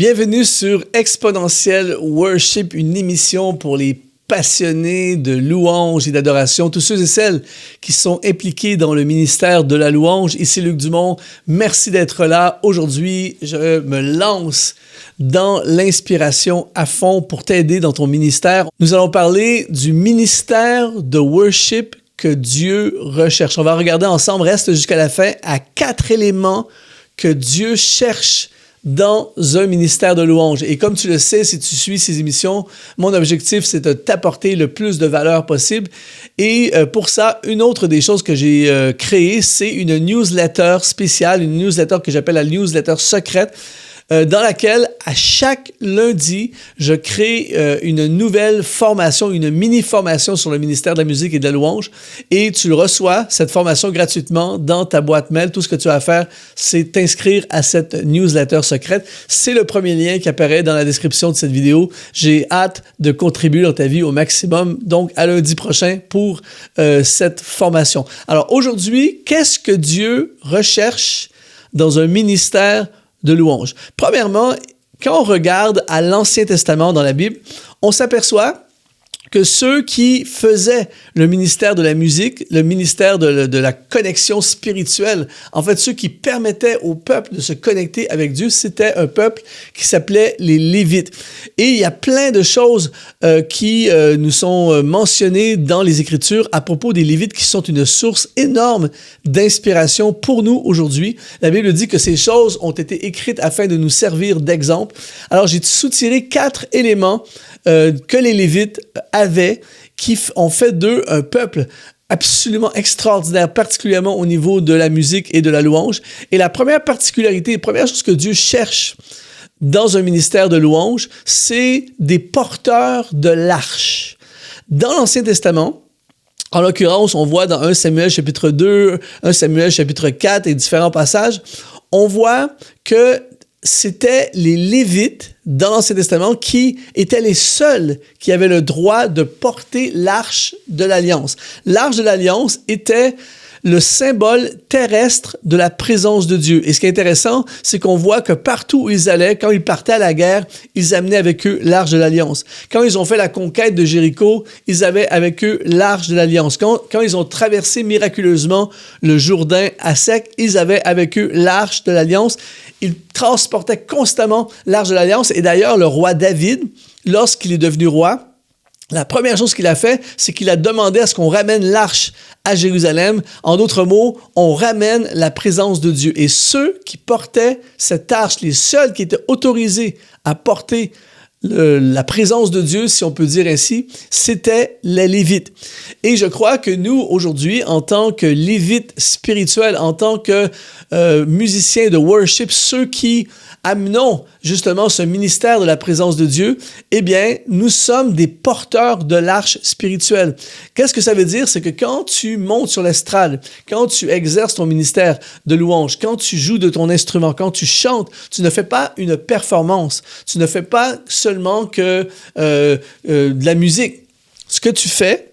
Bienvenue sur Exponentiel Worship, une émission pour les passionnés de louange et d'adoration, tous ceux et celles qui sont impliqués dans le ministère de la louange. Ici Luc Dumont, merci d'être là. Aujourd'hui, je me lance dans l'inspiration à fond pour t'aider dans ton ministère. Nous allons parler du ministère de worship que Dieu recherche. On va regarder ensemble, reste jusqu'à la fin, à 4 éléments que Dieu cherche dans un ministère de louange. Et comme tu le sais, si tu suis ces émissions, mon objectif, c'est de t'apporter le plus de valeur possible. Et pour ça, une autre des choses que j'ai créées, c'est une newsletter spéciale, une newsletter que j'appelle la newsletter secrète, dans laquelle, à chaque lundi, je crée une nouvelle formation, une mini-formation sur le ministère de la musique et de la louange. Et tu le reçois, cette formation, gratuitement dans ta boîte mail. Tout ce que tu as à faire, c'est t'inscrire à cette newsletter secrète. C'est le premier lien qui apparaît dans la description de cette vidéo. J'ai hâte de contribuer dans ta vie au maximum. Donc, à lundi prochain pour cette formation. Alors, aujourd'hui, qu'est-ce que Dieu recherche dans un ministère de louange? Premièrement, quand on regarde à l'Ancien Testament dans la Bible, on s'aperçoit que ceux qui faisaient le ministère de la musique, le ministère de la connexion spirituelle, en fait, ceux qui permettaient au peuple de se connecter avec Dieu, c'était un peuple qui s'appelait les Lévites. Et il y a plein de choses qui nous sont mentionnées dans les Écritures à propos des Lévites qui sont une source énorme d'inspiration pour nous aujourd'hui. La Bible dit que ces choses ont été écrites afin de nous servir d'exemple. Alors, j'ai soutiré 4 éléments que les Lévites avaient, qui ont fait d'eux un peuple absolument extraordinaire, particulièrement au niveau de la musique et de la louange. Et la première particularité, la première chose que Dieu cherche dans un ministère de louange, c'est des porteurs de l'arche. Dans l'Ancien Testament, en l'occurrence, on voit dans 1 Samuel chapitre 2, 1 Samuel chapitre 4 et différents passages, on voit que c'était les Lévites dans l'Ancien Testament qui étaient les seuls qui avaient le droit de porter l'arche de l'Alliance. L'arche de l'Alliance était le symbole terrestre de la présence de Dieu. Et ce qui est intéressant, c'est qu'on voit que partout où ils allaient, quand ils partaient à la guerre, ils amenaient avec eux l'arche de l'Alliance. Quand ils ont fait la conquête de Jéricho, ils avaient avec eux l'arche de l'Alliance. Quand ils ont traversé miraculeusement le Jourdain à sec, ils avaient avec eux l'arche de l'Alliance. Ils transportaient constamment l'arche de l'Alliance. Et d'ailleurs, le roi David, lorsqu'il est devenu roi, la première chose qu'il a fait, c'est qu'il a demandé à ce qu'on ramène l'arche à Jérusalem. En d'autres mots, on ramène la présence de Dieu. Et ceux qui portaient cette arche, les seuls qui étaient autorisés à porter la présence de Dieu, si on peut dire ainsi, c'était les Lévites. Et je crois que nous, aujourd'hui, en tant que Lévites spirituels, en tant que musiciens de worship, ceux qui amenons justement ce ministère de la présence de Dieu, eh bien, nous sommes des porteurs de l'arche spirituelle. Qu'est-ce que ça veut dire? C'est que quand tu montes sur l'estrade, quand tu exerces ton ministère de louange, quand tu joues de ton instrument, quand tu chantes, tu ne fais pas une performance. Tu ne fais pas seulement que de la musique. Ce que tu fais,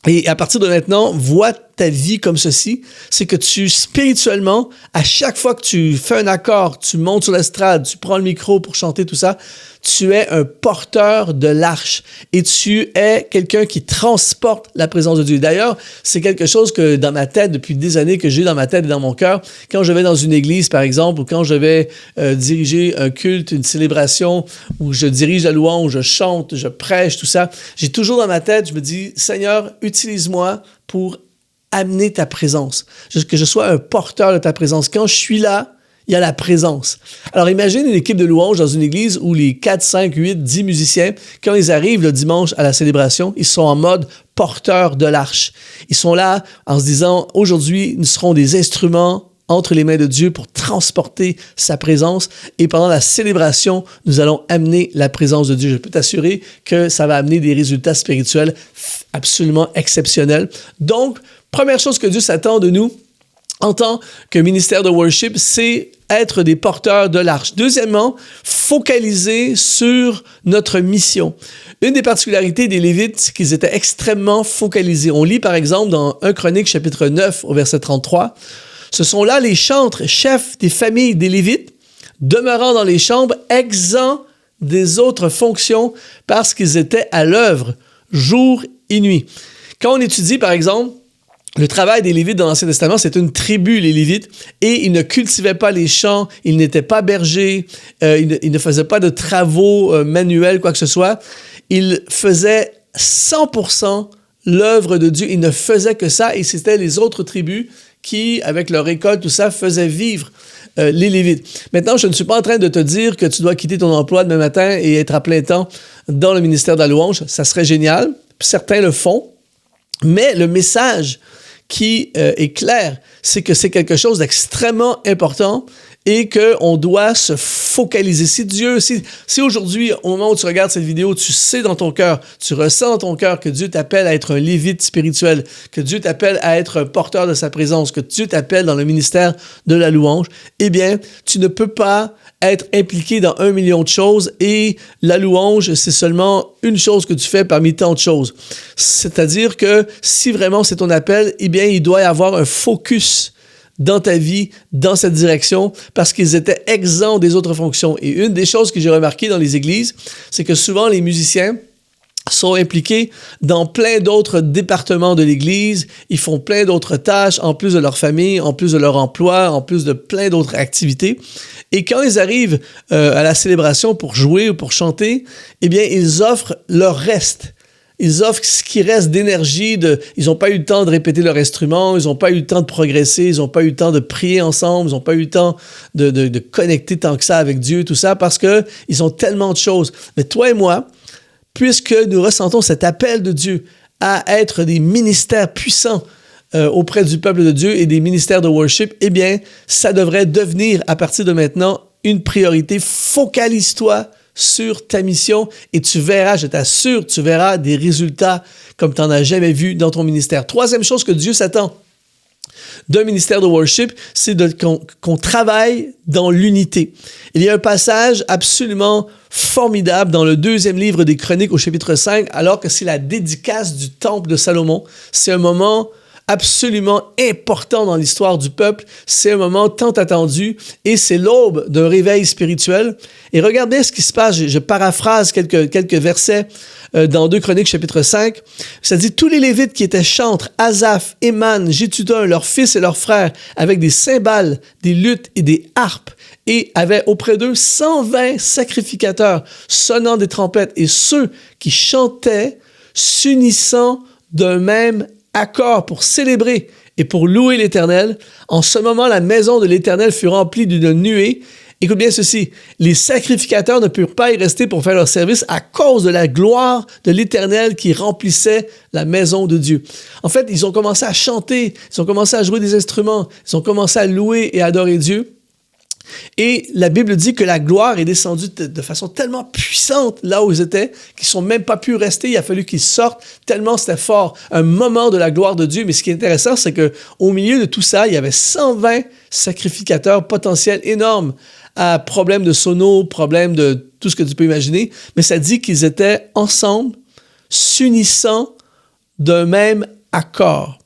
et à partir de maintenant, vois ta vie comme ceci, c'est que tu, spirituellement, à chaque fois que tu fais un accord, tu montes sur l'estrade, tu prends le micro pour chanter tout ça, tu es un porteur de l'arche et tu es quelqu'un qui transporte la présence de Dieu. D'ailleurs, c'est quelque chose que dans ma tête, depuis des années que j'ai dans ma tête et dans mon cœur, quand je vais dans une église, par exemple, ou quand je vais diriger un culte, une célébration, où je dirige la louange, je chante, je prêche, tout ça, j'ai toujours dans ma tête, je me dis, Seigneur, utilise-moi pour amener ta présence, que je sois un porteur de ta présence. Quand je suis là, il y a la présence. Alors imagine une équipe de louange dans une église où les 4, 5, 8, 10 musiciens, quand ils arrivent le dimanche à la célébration, ils sont en mode porteur de l'arche. Ils sont là en se disant, aujourd'hui, nous serons des instruments entre les mains de Dieu pour transporter sa présence. Et pendant la célébration, nous allons amener la présence de Dieu. Je peux t'assurer que ça va amener des résultats spirituels absolument exceptionnels. Donc, première chose que Dieu s'attend de nous en tant que ministère de worship, c'est être des porteurs de l'arche. Deuxièmement, focaliser sur notre mission. Une des particularités des Lévites, c'est qu'ils étaient extrêmement focalisés. On lit par exemple dans 1 Chroniques chapitre 9 au verset 33, ce sont là les chantres, chefs des familles des Lévites, demeurant dans les chambres, exempts des autres fonctions parce qu'ils étaient à l'œuvre, jour et nuit. Quand on étudie, par exemple, le travail des Lévites dans l'Ancien Testament, c'est une tribu, les Lévites, et ils ne cultivaient pas les champs, ils n'étaient pas bergers, ils ne faisaient pas de travaux manuels, quoi que ce soit. Ils faisaient 100% l'œuvre de Dieu. Ils ne faisaient que ça, et c'était les autres tribus qui, avec leur récolte, tout ça, faisaient vivre les Lévites. Maintenant, je ne suis pas en train de te dire que tu dois quitter ton emploi demain matin et être à plein temps dans le ministère de la louange. Ça serait génial. Certains le font. Mais le message qui est clair, c'est que c'est quelque chose d'extrêmement important et qu'on doit se focaliser. Si aujourd'hui, au moment où tu regardes cette vidéo, tu sais dans ton cœur, tu ressens dans ton cœur que Dieu t'appelle à être un lévite spirituel, que Dieu t'appelle à être un porteur de sa présence, que Dieu t'appelle dans le ministère de la louange, eh bien, tu ne peux pas être impliqué dans 1 million de choses et la louange, c'est seulement une chose que tu fais parmi tant de choses. C'est-à-dire que si vraiment c'est ton appel, eh bien, il doit y avoir un focus dans ta vie, dans cette direction, parce qu'ils étaient exempts des autres fonctions. Et une des choses que j'ai remarquées dans les églises, c'est que souvent les musiciens sont impliqués dans plein d'autres départements de l'Église. Ils font plein d'autres tâches, en plus de leur famille, en plus de leur emploi, en plus de plein d'autres activités. Et quand ils arrivent à la célébration pour jouer ou pour chanter, eh bien, ils offrent leur reste. Ils offrent ce qui reste d'énergie. Ils n'ont pas eu le temps de répéter leur instrument, ils n'ont pas eu le temps de progresser, ils n'ont pas eu le temps de prier ensemble, ils n'ont pas eu le temps de connecter tant que ça avec Dieu, tout ça, parce qu'ils ont tellement de choses. Mais toi et moi, puisque nous ressentons cet appel de Dieu à être des ministères puissants auprès du peuple de Dieu et des ministères de worship, eh bien, ça devrait devenir, à partir de maintenant, une priorité. Focalise-toi sur ta mission et tu verras, je t'assure, tu verras des résultats comme tu n'en as jamais vu dans ton ministère. Troisième chose que Dieu s'attend d'un ministère de worship, c'est qu'on travaille dans l'unité. Il y a un passage absolument formidable dans le 2e livre des Chroniques au chapitre 5, alors que c'est la dédicace du temple de Salomon. C'est un moment absolument important dans l'histoire du peuple. C'est un moment tant attendu et c'est l'aube d'un réveil spirituel. Et regardez ce qui se passe. Je paraphrase quelques versets dans 2 Chroniques chapitre 5. Ça dit « Tous les Lévites qui étaient chantres, Asaph, Éman, Jéthudah, leurs fils et leurs frères, avec des cymbales, des luttes et des harpes, et avaient auprès d'eux 120 sacrificateurs sonnant des trompettes, et ceux qui chantaient s'unissant d'un même accord pour célébrer et pour louer l'Éternel. En ce moment, la maison de l'Éternel fut remplie d'une nuée. Écoute bien ceci, les sacrificateurs ne purent pas y rester pour faire leur service à cause de la gloire de l'Éternel qui remplissait la maison de Dieu. En fait, ils ont commencé à chanter, ils ont commencé à jouer des instruments, ils ont commencé à louer et adorer Dieu. Et la Bible dit que la gloire est descendue de façon tellement puissante là où ils étaient qu'ils ne sont même pas pu rester. Il a fallu qu'ils sortent tellement c'était fort. Un moment de la gloire de Dieu. Mais ce qui est intéressant, c'est qu'au milieu de tout ça, il y avait 120 sacrificateurs potentiels énormes à problème de sono, problème de tout ce que tu peux imaginer. Mais ça dit qu'ils étaient ensemble, s'unissant d'un même accord.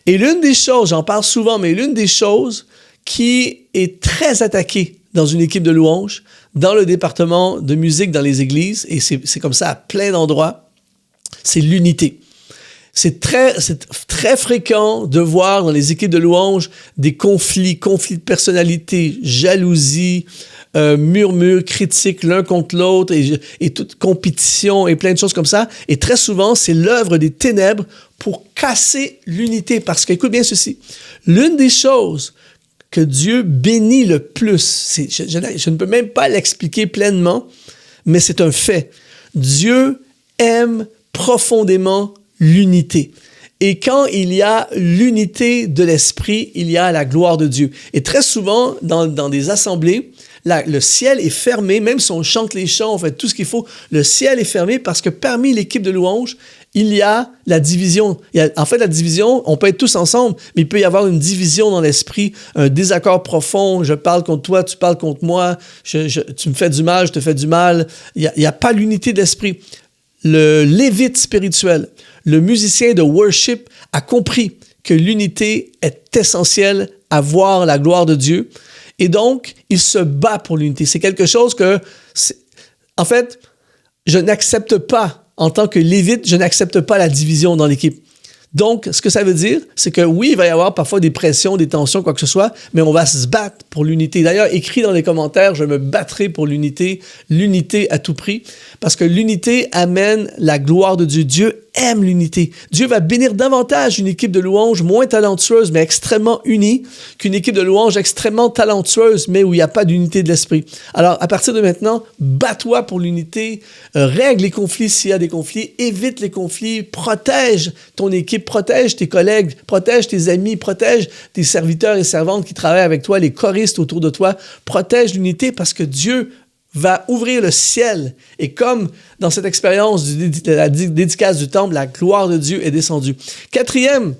Et l'une des choses, j'en parle souvent, mais l'une des choses qui est très attaqué dans une équipe de louange, dans le département de musique dans les églises, et c'est comme ça à plein d'endroits, c'est l'unité. C'est très fréquent de voir dans les équipes de louange des conflits de personnalité, jalousie, murmures, critiques l'un contre l'autre et toute compétition et plein de choses comme ça. Et très souvent, c'est l'œuvre des ténèbres pour casser l'unité. Parce que, écoute bien ceci, l'une des choses que Dieu bénit le plus, je ne peux même pas l'expliquer pleinement, mais c'est un fait. Dieu aime profondément l'unité. Et quand il y a l'unité de l'esprit, il y a la gloire de Dieu. Et très souvent, dans des assemblées, le ciel est fermé, même si on chante les chants, on fait tout ce qu'il faut, le ciel est fermé parce que parmi l'équipe de louange, il y a la division. En fait, la division, on peut être tous ensemble, mais il peut y avoir une division dans l'esprit, un désaccord profond. Je parle contre toi, tu parles contre moi, tu me fais du mal, je te fais du mal. Il n'y a pas l'unité de l'esprit. Le lévite spirituel, le musicien de worship a compris que l'unité est essentielle à voir la gloire de Dieu. Et donc, il se bat pour l'unité. C'est quelque chose que, en fait, je n'accepte pas, en tant que lévite, je n'accepte pas la division dans l'équipe. Donc, ce que ça veut dire, c'est que oui, il va y avoir parfois des pressions, des tensions, quoi que ce soit, mais on va se battre pour l'unité. D'ailleurs, écris dans les commentaires, je me battrai pour l'unité à tout prix, parce que l'unité amène la gloire de Dieu. Dieu aime l'unité. Dieu va bénir davantage une équipe de louanges moins talentueuse, mais extrêmement unie, qu'une équipe de louanges extrêmement talentueuse, mais où il n'y a pas d'unité de l'esprit. Alors, à partir de maintenant, bats-toi pour l'unité, règle les conflits s'il y a des conflits, évite les conflits, protège ton équipe, protège tes collègues, protège tes amis, protège tes serviteurs et servantes qui travaillent avec toi, les choristes autour de toi, protège l'unité parce que Dieu va ouvrir le ciel. Et comme dans cette expérience de la dédicace du temple, la gloire de Dieu est descendue. Quatrième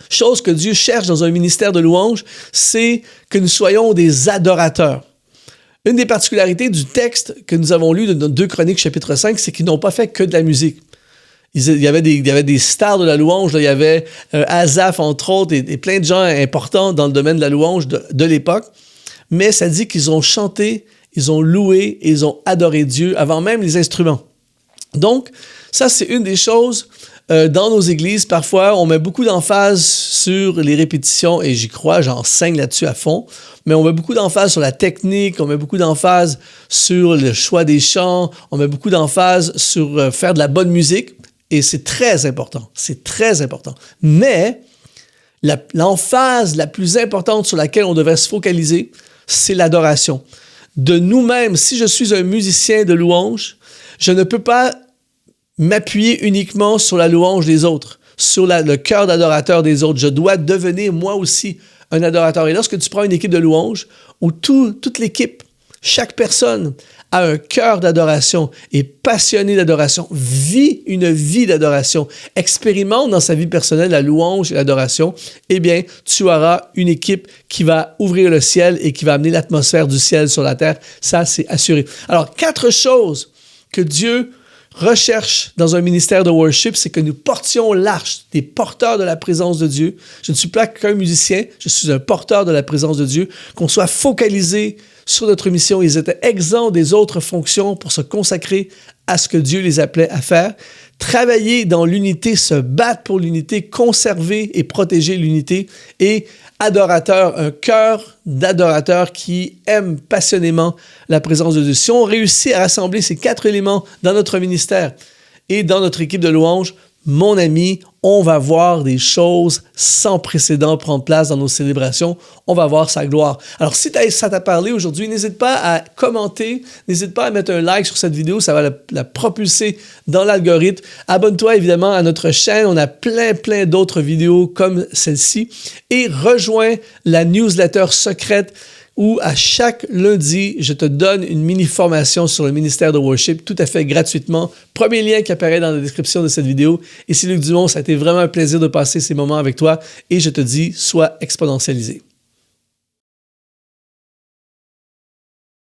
chose que Dieu cherche dans un ministère de louange, c'est que nous soyons des adorateurs. Une des particularités du texte que nous avons lu de 2 Chroniques chapitre 5, c'est qu'ils n'ont pas fait que de la musique. Il y avait des stars de la louange, là. Il y avait Asaph, entre autres, et plein de gens importants dans le domaine de la louange de l'époque. Mais ça dit qu'ils ont chanté, ils ont loué et ils ont adoré Dieu avant même les instruments. Donc, ça, c'est une des choses dans nos églises. Parfois, on met beaucoup d'emphase sur les répétitions et j'y crois, j'enseigne là-dessus à fond. Mais on met beaucoup d'emphase sur la technique, on met beaucoup d'emphase sur le choix des chants, on met beaucoup d'emphase sur faire de la bonne musique. Et c'est très important, c'est très important. Mais l'emphase la plus importante sur laquelle on devrait se focaliser, c'est l'adoration. De nous-mêmes, si je suis un musicien de louange, je ne peux pas m'appuyer uniquement sur la louange des autres, sur le cœur d'adorateur des autres. Je dois devenir moi aussi un adorateur. Et lorsque tu prends une équipe de louange, où toute l'équipe, chaque personne a un cœur d'adoration, est passionné d'adoration, vit une vie d'adoration, expérimente dans sa vie personnelle la louange et l'adoration, eh bien, tu auras une équipe qui va ouvrir le ciel et qui va amener l'atmosphère du ciel sur la terre. Ça, c'est assuré. Alors, 4 choses que Dieu recherche dans un ministère de worship, c'est que nous portions l'arche, des porteurs de la présence de Dieu. Je ne suis pas qu'un musicien, je suis un porteur de la présence de Dieu, qu'on soit focalisé sur notre mission. Ils étaient exempts des autres fonctions pour se consacrer à ce que Dieu les appelait à faire. Travailler dans l'unité, se battre pour l'unité, conserver et protéger l'unité et adorateur, un cœur d'adorateur qui aime passionnément la présence de Dieu. Si on réussit à rassembler ces 4 éléments dans notre ministère et dans notre équipe de louange, mon ami, on va voir des choses sans précédent prendre place dans nos célébrations. On va voir sa gloire. Alors, si ça t'a parlé aujourd'hui, n'hésite pas à commenter, n'hésite pas à mettre un like sur cette vidéo, ça va la propulser dans l'algorithme. Abonne-toi évidemment à notre chaîne, on a plein d'autres vidéos comme celle-ci. Et rejoins la newsletter secrète où à chaque lundi, je te donne une mini-formation sur le ministère de worship tout à fait gratuitement. Premier lien qui apparaît dans la description de cette vidéo. Ici Luc Dumont, ça a été vraiment un plaisir de passer ces moments avec toi et je te dis, sois exponentialisé.